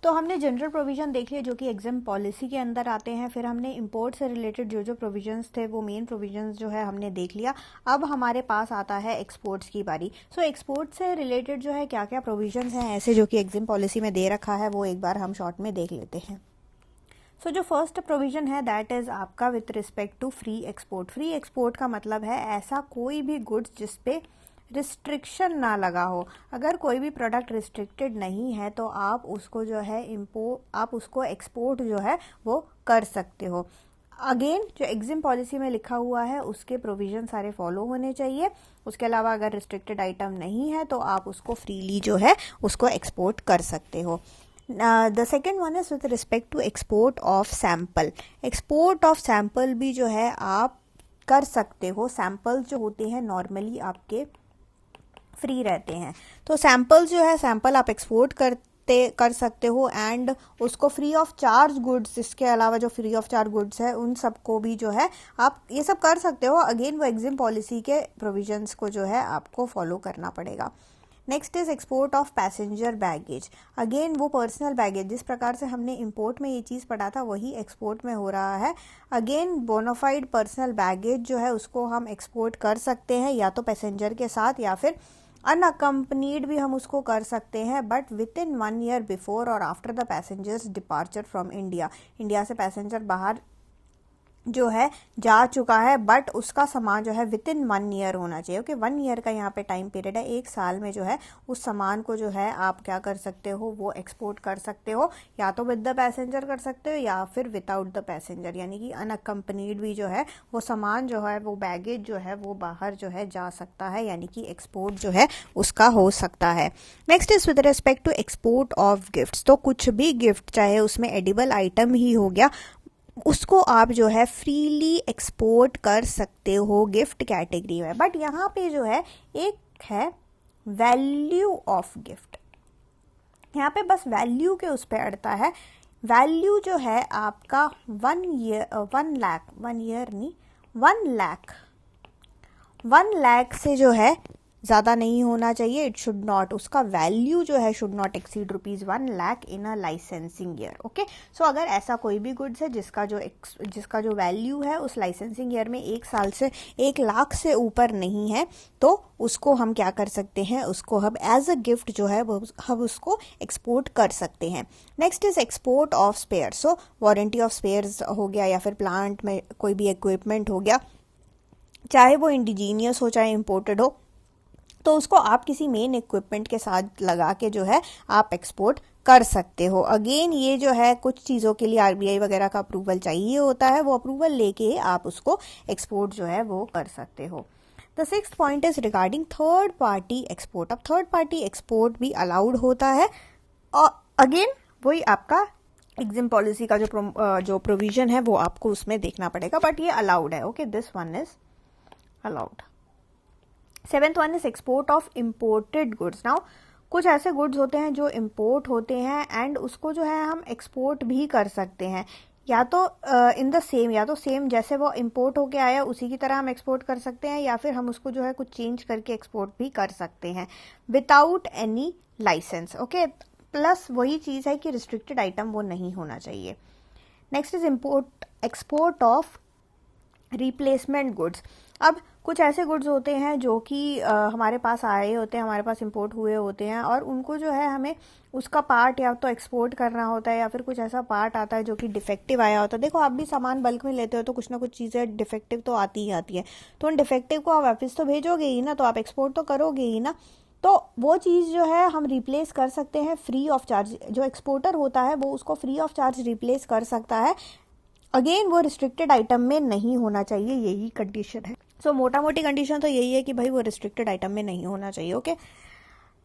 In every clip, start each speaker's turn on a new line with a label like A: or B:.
A: तो हमने general provision देख लिया जो कि एग्जाम पॉलिसी के अंदर आते हैं। फिर हमने इंपोर्ट से रिलेटेड जो जो प्रोविजंस थे वो मेन प्रोविजंस जो है हमने देख लिया। अब हमारे पास आता है एक्सपोर्ट्स की बारी। सो एक्सपोर्ट से रिलेटेड जो है क्या क्या प्रोविजंस हैं ऐसे जो कि एग्जाम पॉलिसी में दे रखा है वो एक बार हम शॉर्ट में देख लेते हैं। सो जो फर्स्ट प्रोविजन है दैट इज़ आपका with respect to free export. Free export का मतलब है ऐसा कोई भी गुड्स जिस पे रिस्ट्रिक्शन ना लगा हो। अगर कोई भी प्रोडक्ट रिस्ट्रिक्टेड नहीं है तो आप उसको जो है आप उसको एक्सपोर्ट जो है वो कर सकते हो। अगेन जो एग्जिम पॉलिसी में लिखा हुआ है उसके प्रोविजन सारे फॉलो होने चाहिए। उसके अलावा अगर रिस्ट्रिक्टेड आइटम नहीं है तो आप उसको फ्रीली जो है उसको एक्सपोर्ट कर सकते हो। The second one is with respect to export of sample. Export of sample भी जो है आप कर सकते हो। सैम्पल्स जो होते हैं नॉर्मली आपके फ्री रहते हैं, तो सैम्पल्स जो है सैम्पल आप एक्सपोर्ट कर सकते हो एंड उसको फ्री ऑफ चार्ज गुड्स, इसके अलावा जो फ्री ऑफ चार्ज गुड्स है उन सबको भी जो है आप ये सब कर सकते हो। अगेन वो एग्जिम पॉलिसी के प्रोविजंस को जो है आपको फॉलो करना पड़ेगा। Next is export of passenger baggage. Again वो पर्सनल बैगेज जिस प्रकार से हमने इंपोर्ट में ये चीज़ पढ़ा था वही एक्सपोर्ट में हो रहा है। अगेन बोनाफाइड पर्सनल बैगेज जो है उसको हम एक्सपोर्ट कर सकते हैं या तो पैसेंजर के साथ या फिर अनअकम्पनीड भी हम उसको कर सकते हैं, but within 1 year before और after the passengers departure from India. India से पैसेंजर बाहर जो है जा चुका है बट उसका सामान जो है विद इन 1 ईयर होना चाहिए। ओके 1 ईयर का यहाँ पे टाइम पीरियड है। 1 साल में जो है उस सामान को जो है आप क्या कर सकते हो वो एक्सपोर्ट कर सकते हो, या तो विद द पैसेंजर कर सकते हो या फिर विदाउट द पैसेंजर, यानी कि अनअकम्पनीड भी जो है वो सामान जो है वो बैगेज जो है वो बाहर जो है जा सकता है, यानी कि एक्सपोर्ट जो है उसका हो सकता है। Next is with respect to export of gifts. तो कुछ भी गिफ्ट चाहे उसमें एडिबल आइटम ही हो गया उसको आप जो है फ्रीली एक्सपोर्ट कर सकते हो गिफ्ट कैटेगरी में। बट यहाँ पे जो है एक है वैल्यू ऑफ गिफ्ट। यहाँ पे बस वैल्यू के उस पर अड़ता है। वैल्यू जो है आपका 1 लाख से जो है ज़्यादा नहीं होना चाहिए। इट शुड नॉट, उसका वैल्यू जो है should not exceed ₹1 lakh in a licensing year. Okay so अगर ऐसा कोई भी गुड्स है जिसका जो वैल्यू है उस लाइसेंसिंग ईयर में 1 साल से 1 लाख से ऊपर नहीं है तो उसको हम क्या कर सकते हैं, उसको हम एज अ गिफ्ट जो है हम उसको एक्सपोर्ट कर सकते हैं। Next is export of spare. So warranty of spares हो गया या फिर प्लांट में कोई भी इक्विपमेंट हो गया, चाहे वो इंडिजीनियस हो चाहे इम्पोर्टेड हो, तो उसको आप किसी मेन इक्विपमेंट के साथ लगा के जो है आप एक्सपोर्ट कर सकते हो। अगेन ये जो है कुछ चीज़ों के लिए आरबीआई वगैरह का अप्रूवल चाहिए होता है, वो अप्रूवल लेके आप उसको एक्सपोर्ट जो है वो कर सकते हो। The 6th point is regarding third party export. अब थर्ड पार्टी एक्सपोर्ट भी अलाउड होता है और अगेन वही आपका एग्जिम पॉलिसी का जो प्रोविजन है वो आपको उसमें देखना पड़ेगा, बट ये अलाउड है। Okay this one is allowed. 7th one is export of imported goods. Now कुछ ऐसे गुड्स होते हैं जो इम्पोर्ट होते हैं एंड उसको जो है हम एक्सपोर्ट भी कर सकते हैं, या तो इन द सेम, या तो सेम जैसे वो इम्पोर्ट होके आया उसी की तरह हम एक्सपोर्ट कर सकते हैं, या फिर हम उसको जो है कुछ चेंज करके एक्सपोर्ट भी कर सकते हैं without any licence. Okay plus वही चीज़ है कि रिस्ट्रिक्टेड आइटम वो नहीं होना चाहिए। Next is export of replacement goods. अब कुछ ऐसे गुड्स होते हैं जो कि हमारे पास आए होते हैं, हमारे पास इंपोर्ट हुए होते हैं और उनको जो है हमें उसका पार्ट या तो एक्सपोर्ट करना होता है या फिर कुछ ऐसा पार्ट आता है जो कि डिफेक्टिव आया होता है। देखो आप भी सामान बल्क में लेते हो तो कुछ ना कुछ चीज़ें डिफेक्टिव तो आती ही आती है, तो उन डिफेक्टिव को आप वापस तो भेजोगे ही ना, तो आप एक्सपोर्ट तो करोगे ही ना, तो वो चीज़ जो है हम रिप्लेस कर सकते हैं फ्री ऑफ चार्ज। जो एक्सपोर्टर होता है वो उसको फ्री ऑफ चार्ज रिप्लेस कर सकता है। अगेन वो रिस्ट्रिक्टेड आइटम में नहीं होना चाहिए, यही कंडीशन है। सो मोटा मोटी कंडीशन तो यही है कि भाई वो रिस्ट्रिक्टेड आइटम में नहीं होना चाहिए। ओके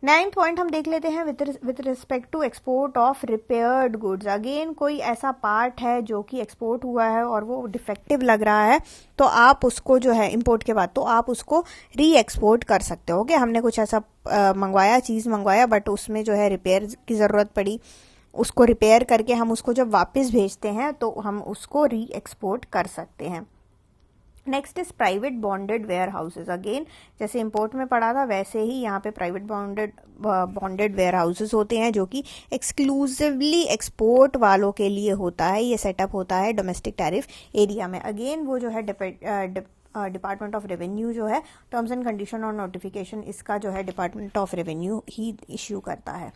A: 9th पॉइंट हम देख लेते हैं with respect to export of repaired goods. Again कोई ऐसा पार्ट है जो कि एक्सपोर्ट हुआ है और वो डिफेक्टिव लग रहा है तो आप उसको जो है इंपोर्ट के बाद तो आप उसको री एक्सपोर्ट कर सकते हो। ओके हमने कुछ ऐसा चीज़ मंगवाया बट उसमें जो है रिपेयर की ज़रूरत पड़ी, उसको रिपेयर करके हम उसको जब वापस भेजते हैं तो हम उसको री एक्सपोर्ट कर सकते हैं। Next is private bonded warehouses. Again जैसे इंपोर्ट में पढ़ा था वैसे ही यहाँ पे प्राइवेट बॉन्डेड वेयर हाउसेज होते हैं जो कि एक्सक्लूसिवली एक्सपोर्ट वालों के लिए होता है। ये सेटअप होता है डोमेस्टिक टैरिफ एरिया में। अगेन वो जो है डिपार्टमेंट ऑफ रेवेन्यू जो है टर्म्स एंड कंडीशन और नोटिफिकेशन इसका जो है department of revenue he issue करता है।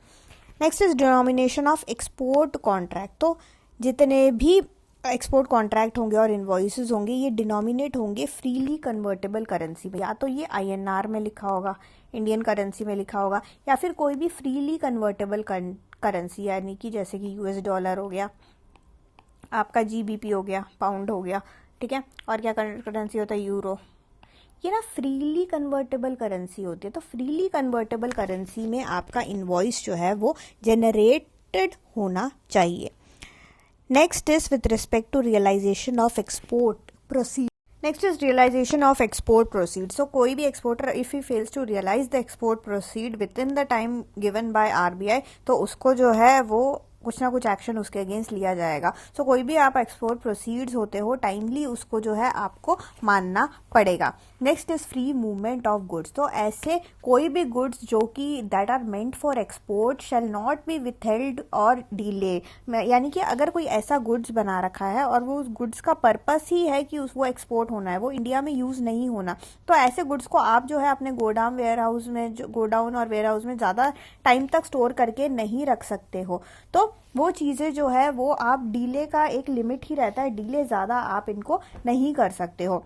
A: Next is denomination of export contract. तो जितने भी एक्सपोर्ट कॉन्ट्रैक्ट होंगे और इन्वॉइसेस होंगे ये डिनोमिनेट होंगे फ्रीली कन्वर्टेबल करेंसी में। या तो ये INR में लिखा होगा, इंडियन करेंसी में लिखा होगा, या फिर कोई भी फ्रीली कन्वर्टेबल करेंसी, यानी कि जैसे कि US$ हो गया, आपका GBP हो गया, पाउंड हो गया, ठीक है। और क्या करेंसी होता है? यूरो। ये ना फ्रीली कन्वर्टेबल करेंसी होती है। तो फ्रीली कन्वर्टेबल करेंसी में आपका इनवॉइस जो है वो जनरेटेड होना चाहिए। Next is with respect to realisation of export proceed. Next is realisation of export proceed. So कोई भी exporter if he fails to realise the export proceed within the time given by RBI तो उसको जो है वो कुछ ना कुछ एक्शन उसके अगेंस्ट लिया जाएगा। सो कोई भी आप एक्सपोर्ट प्रोसीड्स होते हो टाइमली उसको जो है आपको मानना पड़ेगा। Next is free movement of goods. तो ऐसे कोई भी गुड्स जो कि that are meant for export shall not be withheld और डिले। यानी कि अगर कोई ऐसा गुड्स बना रखा है और वो उस गुड्स का पर्पस ही है कि वो एक्सपोर्ट होना है, वो इंडिया में यूज नहीं होना, तो ऐसे गुड्स को आप जो है अपने गोडाउन और वेयर हाउस में ज्यादा टाइम तक स्टोर करके नहीं रख सकते हो। तो वो चीजें जो है वो आप डीले का एक लिमिट ही रहता है, डीले ज्यादा आप इनको नहीं कर सकते हो।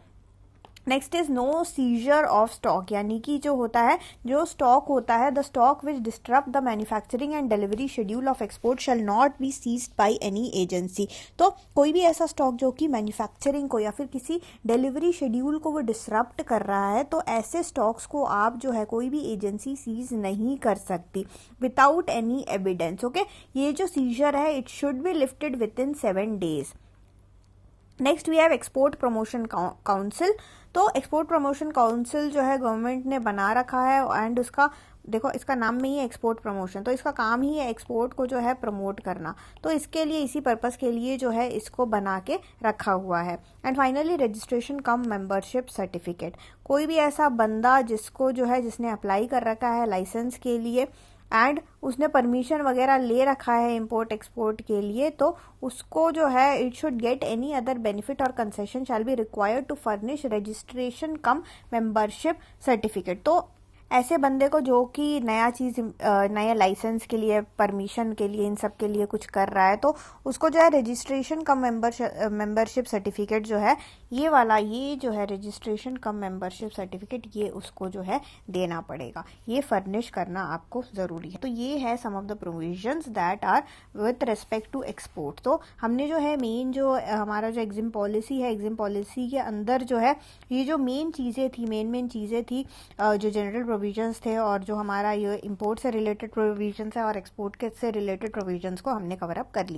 A: Next is no seizure of stock. यानी कि जो होता है, जो स्टॉक होता है, the stock which disturb the manufacturing and delivery schedule of export shall not be seized by any agency. तो कोई भी ऐसा स्टॉक जो कि मैन्युफैक्चरिंग को या फिर किसी डिलीवरी शेड्यूल को वो डिसरप्ट कर रहा है, तो ऐसे स्टॉक्स को आप जो है कोई भी एजेंसी सीज नहीं कर सकती विदाउट एनी एविडेंस। ओके, ये जो सीजर है it should be lifted within 7 days। Next we have export promotion council. तो एक्सपोर्ट प्रमोशन काउंसिल जो है गवर्नमेंट ने बना रखा है एंड उसका देखो इसका नाम में ही है एक्सपोर्ट प्रमोशन, तो इसका काम ही है एक्सपोर्ट को जो है प्रमोट करना। तो इसके लिए इसी पर्पस के लिए जो है इसको बना के रखा हुआ है। And finally registration cum membership certificate. कोई भी ऐसा बंदा जिसको जो है जिसने अप्लाई कर रखा है लाइसेंस के लिए एंड उसने परमिशन वगैरह ले रखा है इंपोर्ट एक्सपोर्ट के लिए, तो उसको जो है it should get any other benefit और concession shall be required to furnish registration cum membership certificate. तो ऐसे बंदे को जो कि नया लाइसेंस के लिए, परमिशन के लिए, इन सब के लिए कुछ कर रहा है, तो उसको जो है रजिस्ट्रेशन कम मेंबरशिप सर्टिफिकेट जो है ये वाला, ये जो है रजिस्ट्रेशन कम मेंबरशिप सर्टिफिकेट, ये उसको जो है देना पड़ेगा, ये फर्निश करना आपको जरूरी है। तो ये है some of the provisions that are with respect to export. तो हमने जो है मेन जो हमारा जो एग्जिम पॉलिसी है, एग्जिम पॉलिसी के अंदर जो है ये जो मेन चीज़ें थी जो जनरल प्रोविजंस थे और जो हमारा ये इंपोर्ट से रिलेटेड प्रोविजंस है और एक्सपोर्ट से रिलेटेड प्रोविजंस को हमने कवर अप कर लिया।